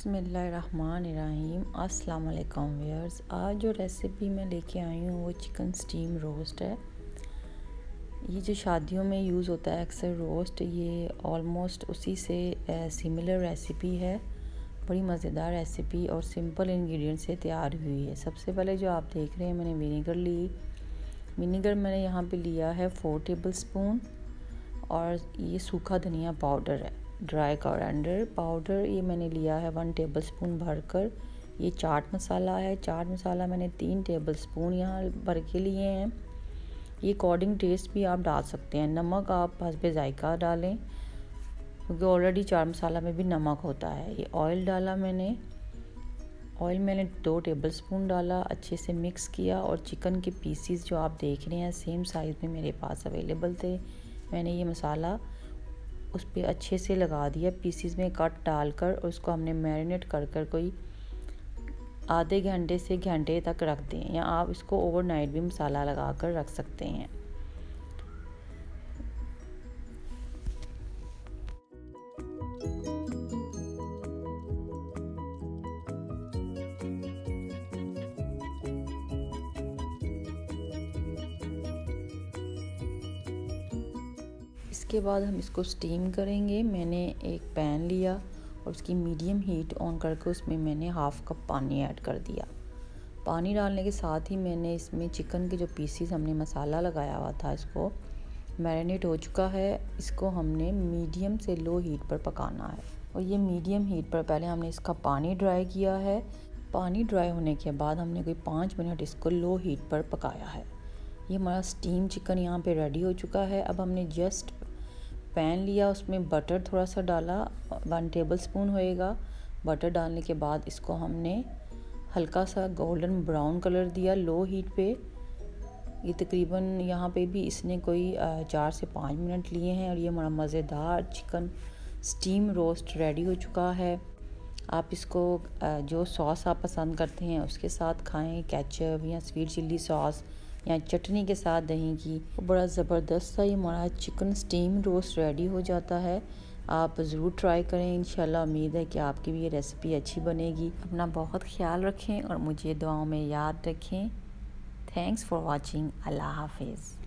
बिस्मिल्लाहिर्रहमानिर्रहीम। अस्सलाम वालेकुम व्यूअर्स। आज जो रेसिपी मैं लेके आई हूँ वो चिकन स्टीम रोस्ट है। ये जो शादियों में यूज़ होता है अक्सर रोस्ट, ये ऑलमोस्ट उसी से सिमिलर रेसिपी है। बड़ी मज़ेदार रेसिपी और सिंपल इंग्रेडिएंट से तैयार हुई है। सबसे पहले जो आप देख रहे हैं, मैंने विनीगर मैंने यहाँ पे लिया है 4 टेबल स्पून, और ये सूखा धनिया पाउडर है, ड्राई कोरिएंडर पाउडर ये मैंने लिया है 1 टेबल स्पून भरकर। ये चाट मसाला है, चाट मसाला मैंने 3 टेबल स्पून यहाँ भर के लिए हैं। ये अकॉर्डिंग टेस्ट भी आप डाल सकते हैं। नमक आप हस्बे जायका डालें, क्योंकि ऑलरेडी चाट मसाला में भी नमक होता है। ये ऑयल डाला मैंने, ऑयल मैंने 2 टेबल स्पून डाला, अच्छे से मिक्स किया। और चिकन के पीसीस जो आप देख रहे हैं सेम साइज़ में मेरे पास अवेलेबल थे। मैंने ये मसाला उस पर अच्छे से लगा दिया पीसीस में कट डालकर, और उसको हमने मैरिनेट कर कोई आधे घंटे से घंटे तक रख दें, या आप इसको ओवरनाइट भी मसाला लगा कर रख सकते हैं। इसके बाद हम इसको स्टीम करेंगे। मैंने एक पैन लिया और उसकी मीडियम हीट ऑन करके उसमें मैंने हाफ़ कप पानी ऐड कर दिया। पानी डालने के साथ ही मैंने इसमें चिकन के जो पीसीस हमने मसाला लगाया हुआ था, इसको मैरिनेट हो चुका है। इसको हमने मीडियम से लो हीट पर पकाना है, और ये मीडियम हीट पर पहले हमने इसका पानी ड्राई किया है। पानी ड्राई होने के बाद हमने कोई 5 मिनट इसको लो हीट पर पकाया है। ये हमारा स्टीम चिकन यहाँ पे रेडी हो चुका है। अब हमने जस्ट पैन लिया, उसमें बटर थोड़ा सा डाला, 1 टेबल स्पून होएगा। बटर डालने के बाद इसको हमने हल्का सा गोल्डन ब्राउन कलर दिया लो हीट पे। ये तकरीबन यहाँ पे भी इसने कोई 4 से 5 मिनट लिए हैं, और ये हमारा मज़ेदार चिकन स्टीम रोस्ट रेडी हो चुका है। आप इसको जो सॉस आप पसंद करते हैं उसके साथ खाएं, केचप या स्वीट चिल्ली सॉस या चटनी के साथ दही की। बड़ा ज़बरदस्त सा ये हमारा चिकन स्टीम रोस्ट रेडी हो जाता है। आप ज़रूर ट्राई करें। इंशाल्लाह उम्मीद है कि आपकी भी ये रेसिपी अच्छी बनेगी। अपना बहुत ख्याल रखें और मुझे दुआओं में याद रखें। Thanks for watching. अल्लाह हाफिज़।